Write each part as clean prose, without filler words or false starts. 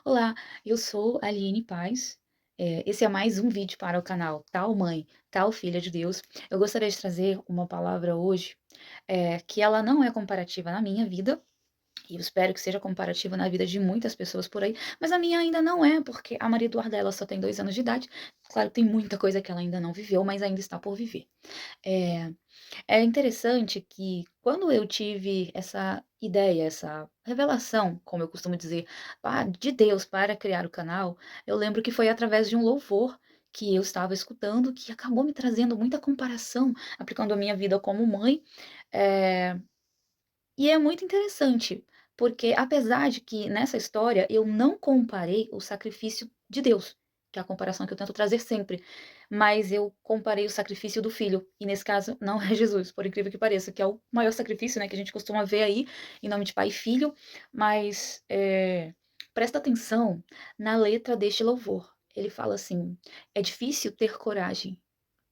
Olá, eu sou a Aline Paz. Esse é mais um vídeo para o canal Tal Mãe, Tal Filha de Deus. Eu gostaria de trazer uma palavra hoje, que ela não é comparativa na minha vida, e eu espero que seja comparativa na vida de muitas pessoas por aí, mas a minha ainda não é, porque a Maria Eduarda ela só tem 2 anos de idade. Claro, tem muita coisa que ela ainda não viveu, mas ainda está por viver. Eh É interessante que quando eu tive essa ideia, essa revelação, como eu costumo dizer, de Deus para criar o canal, eu lembro que foi através de um louvor que eu estava escutando, que acabou me trazendo muita comparação, aplicando a minha vida como mãe. eh, e é muito interessante, porque apesar de que nessa história eu não comparei o sacrifício de Deus, que é a comparação que eu tento trazer sempre, mas eu comparei o sacrifício do filho, e nesse caso não é Jesus, por incrível que pareça, que é o maior sacrifício, né, que a gente costuma ver aí, em nome de pai e filho, mas, presta atenção na letra deste louvor. Ele fala assim: "É difícil ter coragem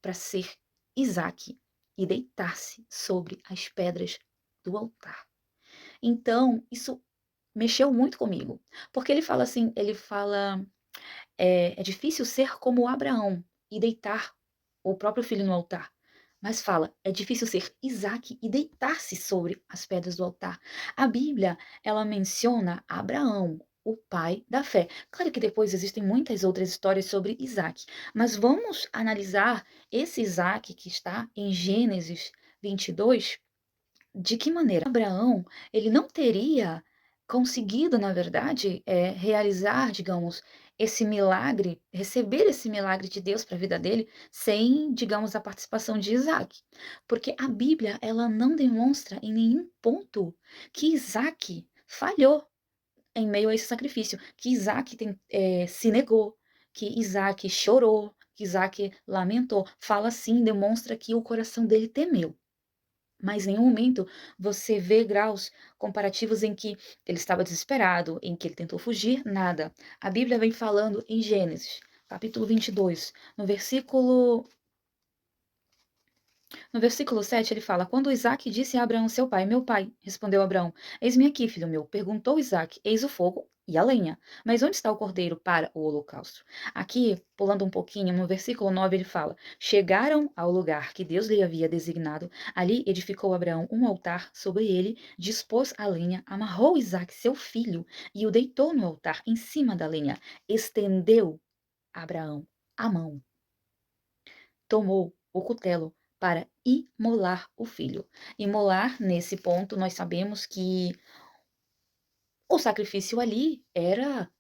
para ser Isaque e deitar-se sobre as pedras do altar". Então, isso mexeu muito comigo, porque ele fala assim, ele fala, "É difícil ser como Abraão e deitar o próprio filho no altar", mas fala, "É difícil ser Isaque e deitar-se sobre as pedras do altar". A Bíblia, ela menciona Abraão, o pai da fé. Claro que depois existem muitas outras histórias sobre Isaque, mas vamos analisar esse Isaque que está em Gênesis 22. De que maneira? Abraão, ele não teria conseguido, na verdade, realizar, digamos, esse milagre, receber esse milagre de Deus para a vida dele, sem, digamos, a participação de Isaac. Porque a Bíblia, ela não demonstra em nenhum ponto que Isaac falhou em meio a esse sacrifício, que Isaac se negou, que Isaac chorou, que Isaac lamentou. Fala sim, demonstra que o coração dele temeu. Mas em nenhum momento você vê graus comparativos em que ele estava desesperado, em que ele tentou fugir, nada. A Bíblia vem falando em Gênesis, capítulo 22, no versículo 7 ele fala: "Quando Isaque disse a Abraão seu pai, meu pai, respondeu Abraão, eis-me aqui, filho meu. Perguntou Isaque, eis o fogo e a lenha, mas onde está o cordeiro para o holocausto?". Aqui, pulando um pouquinho, no versículo 9 ele fala: "Chegaram ao lugar que Deus lhe havia designado, ali edificou Abraão um altar, sobre ele dispôs a lenha, amarrou Isaque seu filho e o deitou no altar em cima da lenha. Estendeu Abraão a mão, tomou o cutelo para imolar o filho". Imolar, nesse ponto, nós sabemos que o sacrifício ali era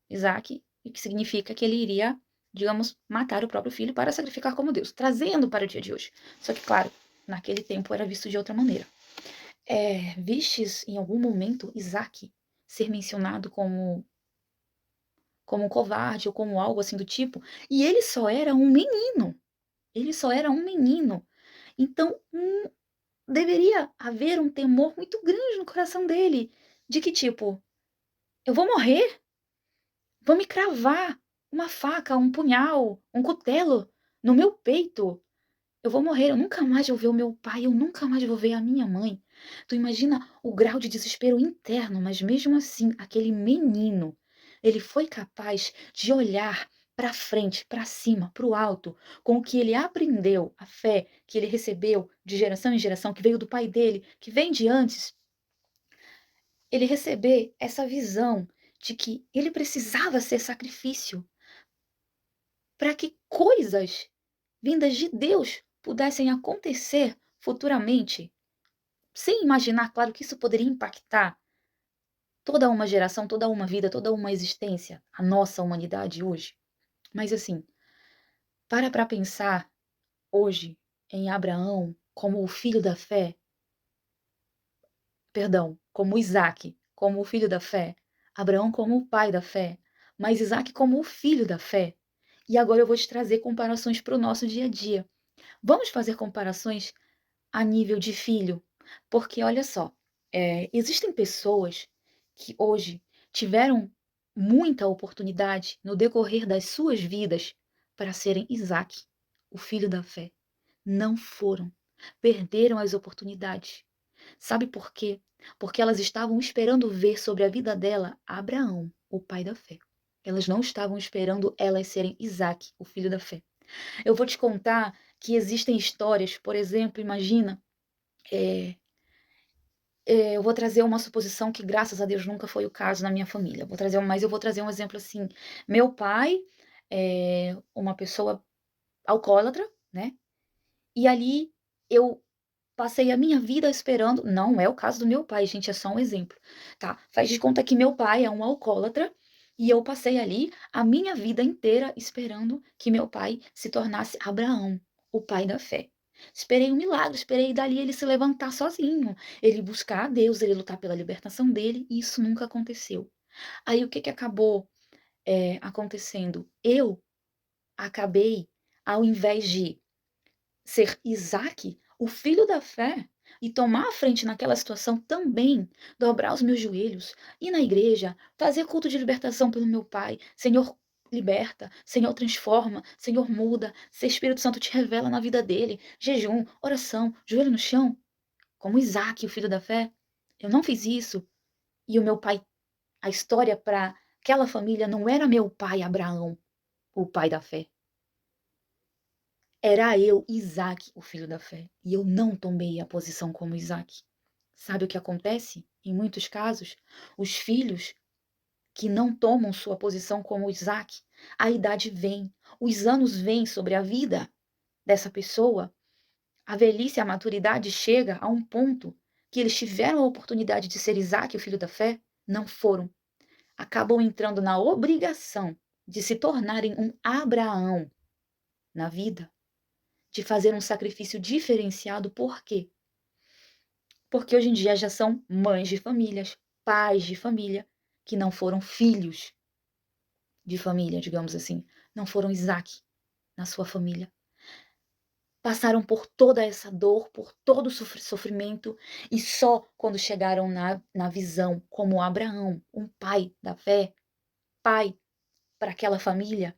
Isaque, e que significa que ele iria, digamos, matar o próprio filho para sacrificar como Deus, trazendo para o dia de hoje. Só que, claro, naquele tempo era visto de outra maneira. Vistes em algum momento Isaque ser mencionado como um covarde ou como algo assim do tipo? E ele só era um menino. Ele só era um menino. Então, deveria haver um temor muito grande no coração dele, de que tipo: "Eu vou morrer? Vão me cravar uma faca, um punhal, um cutelo no meu peito. Eu vou morrer, eu nunca mais vou ver o meu pai, eu nunca mais vou ver a minha mãe". Tu imagina o grau de desespero interno, mas mesmo assim, aquele menino, ele foi capaz de olhar para frente, para cima, para o alto, com o que ele aprendeu, a fé que ele recebeu de geração em geração, que veio do pai dele, que vem de antes, ele receber essa visão de que ele precisava ser sacrifício para que coisas vindas de Deus pudessem acontecer futuramente, sem imaginar, claro, que isso poderia impactar toda uma geração, toda uma vida, toda uma existência, a nossa humanidade hoje. Mas assim, para pensar hoje em Abraão como o filho da fé, perdão, como Isaque, como o filho da fé, Abraão como o pai da fé, mas Isaque como o filho da fé. E agora eu vou te trazer comparações para o nosso dia a dia. Vamos fazer comparações a nível de filho, porque olha só, existem pessoas que hoje tiveram muita oportunidade no decorrer das suas vidas para serem Isaque, o filho da fé. Não foram, perderam as oportunidades. Sabe por quê? Porque elas estavam esperando ver sobre a vida dela Abraão, o pai da fé. Elas não estavam esperando elas serem Isaac, o filho da fé. Eu vou te contar que existem histórias, por exemplo, imagina, eh eu vou trazer uma suposição que, graças a Deus, nunca foi o caso na minha família. Mas eu vou trazer um exemplo assim: meu pai é uma pessoa alcoólatra, né, e ali eu passei a minha vida esperando. Não é o caso do meu pai, gente, é só um exemplo, tá. Faz de conta que meu pai é um alcoólatra, e eu passei ali a minha vida inteira esperando que meu pai se tornasse Abraão, o pai da fé. Esperei um milagre, esperei dali ele se levantar sozinho, ele buscar a Deus, ele lutar pela libertação dele, e isso nunca aconteceu. Aí o que que acabou, acontecendo? Eu acabei, ao invés de ser Isaac, o filho da fé, e tomar a frente naquela situação também, dobrar os meus joelhos, ir na igreja, fazer culto de libertação pelo meu pai. Senhor, liberta, Senhor, transforma, Senhor, muda, se Espírito Santo te revela na vida dele. Jejum, oração, joelho no chão, como Isaac, o filho da fé. Eu não fiz isso. E o meu pai, a história para aquela família não era meu pai Abraão, o pai da fé. Era eu, Isaac, o filho da fé, e eu não tomei a posição como Isaac. Sabe o que acontece? Em muitos casos, os filhos que não tomam sua posição como Isaac, a idade vem, os anos vêm sobre a vida dessa pessoa, a velhice, a maturidade chega a um ponto que eles tiveram a oportunidade de ser Isaac, o filho da fé, não foram. Acabam entrando na obrigação de se tornarem um Abraão na vida, de fazer um sacrifício diferenciado. Por quê? Porque hoje em dia já são mães de famílias, pais de família, que não foram filhos de família, digamos assim, não foram Isaac na sua família. Passaram por toda essa dor, por todo o sofrimento, e só quando chegaram na visão como Abraão, um pai da fé, pai para aquela família,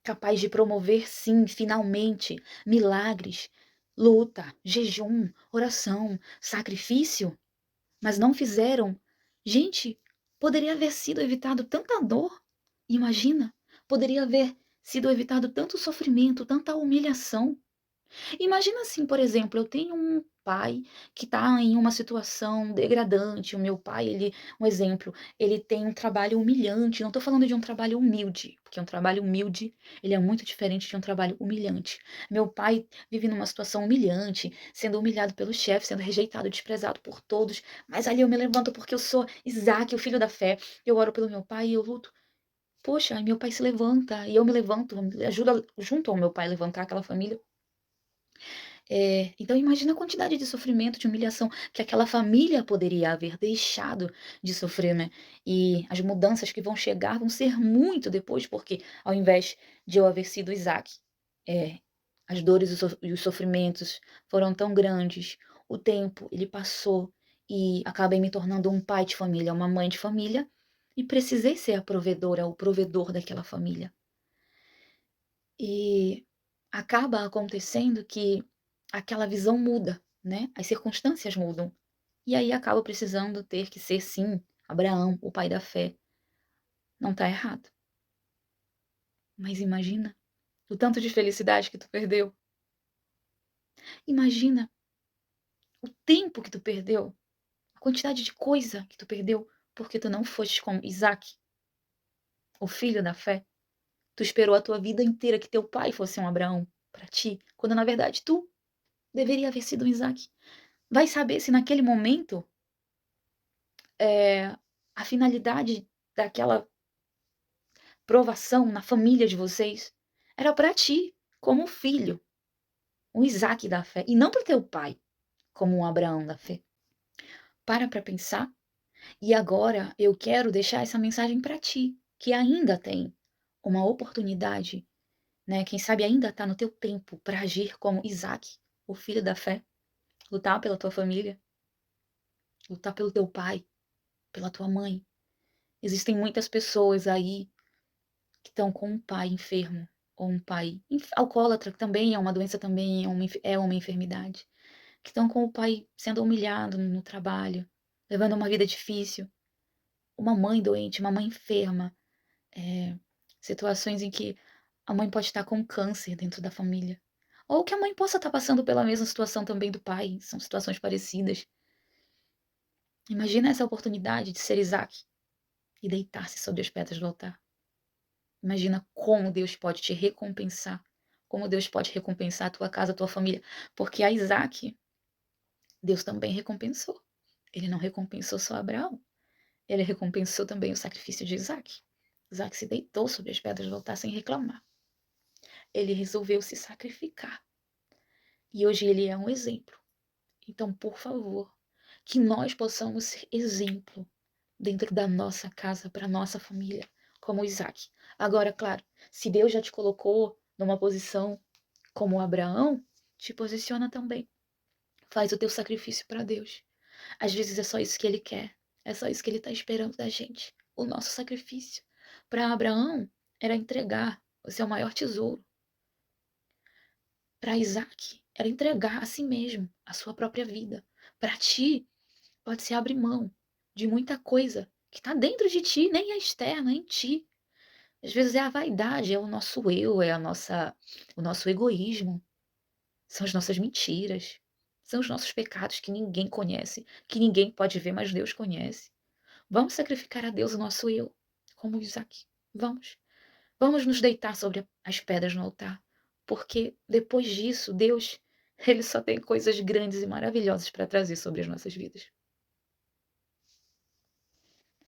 capaz de promover, sim, finalmente, milagres, luta, jejum, oração, sacrifício, mas não fizeram. Gente, poderia haver sido evitado tanta dor. Imagina, poderia haver sido evitado tanto sofrimento, tanta humilhação. Imagina assim, por exemplo, eu tenho um pai que está em uma situação degradante. O meu pai, um exemplo, ele tem um trabalho humilhante. Não estou falando de um trabalho humilde, porque um trabalho humilde, ele é muito diferente de um trabalho humilhante. Meu pai vive numa situação humilhante, sendo humilhado pelo chefe, sendo rejeitado, desprezado por todos. Mas ali eu me levanto porque eu sou Isaac, o filho da fé. Eu oro pelo meu pai e eu luto. Poxa, aí meu pai se levanta e eu me levanto, ajuda junto ao meu pai a levantar aquela família. Então imagina a quantidade de sofrimento, de humilhação que aquela família poderia haver deixado de sofrer, né. E as mudanças que vão chegar vão ser muito depois, porque ao invés de eu haver sido Isaac, eh, as dores e os sofrimentos foram tão grandes, o tempo ele passou e acabei me tornando um pai de família, uma mãe de família, e precisei ser a provedora, o provedor daquela família. E acaba acontecendo que aquela visão muda, né, as circunstâncias mudam. E aí acaba precisando ter que ser sim, Abraão, o pai da fé. Não tá errado. Mas imagina o tanto de felicidade que tu perdeu. Imagina o tempo que tu perdeu, a quantidade de coisa que tu perdeu, porque tu não foste como Isaac, o filho da fé. Tu esperou a tua vida inteira que teu pai fosse um Abraão para ti, quando na verdade tu deveria haver sido um Isaac. Vai saber se naquele momento, a finalidade daquela provação na família de vocês era para ti, como filho, um Isaac da fé, e não para teu pai, como um Abraão da fé. Para pensar, e agora eu quero deixar essa mensagem para ti, que ainda tem uma oportunidade, né, quem sabe ainda está no teu tempo para agir como Isaac, o filho da fé, lutar pela tua família, lutar pelo teu pai, pela tua mãe. Existem muitas pessoas aí que estão com um pai enfermo, ou um pai alcoólatra, que também é uma doença, também é uma enfermidade, que estão com o pai sendo humilhado no trabalho, levando uma vida difícil. uma mãe doente, uma mãe enferma, eh, situações em que a mãe pode estar com câncer dentro da família, ou que a mãe possa estar passando pela mesma situação também do pai, são situações parecidas. Imagina essa oportunidade de ser Isaac e deitar-se sobre as pedras do altar. Imagina como Deus pode te recompensar, como Deus pode recompensar a tua casa, a tua família, porque a Isaac, Deus também recompensou. Ele não recompensou só Abraão, ele recompensou também o sacrifício de Isaac. Isaac se deitou sobre as pedras do altar sem reclamar. Ele resolveu se sacrificar. E hoje ele é um exemplo. Então, por favor, que nós possamos ser exemplo dentro da nossa casa, para nossa família, como Isaac. Agora, claro, se Deus já te colocou numa posição como Abraão, te posiciona também. Faz o teu sacrifício para Deus. Às vezes é só isso que ele quer. É só isso que ele está esperando da gente. O nosso sacrifício. Para Abraão, era entregar o seu maior tesouro. Para Isaac, era entregar a si mesmo, a sua própria vida. Para ti, pode ser abrir mão de muita coisa que está dentro de ti, nem é externa, é em ti. Às vezes é a vaidade, é o nosso eu, é o nosso egoísmo, são as nossas mentiras, são os nossos pecados que ninguém conhece, que ninguém pode ver, mas Deus conhece. Vamos sacrificar a Deus o nosso eu, como Isaac. Vamos. Vamos nos deitar sobre as pedras no altar, porque depois disso, Deus, ele só tem coisas grandes e maravilhosas para trazer sobre as nossas vidas.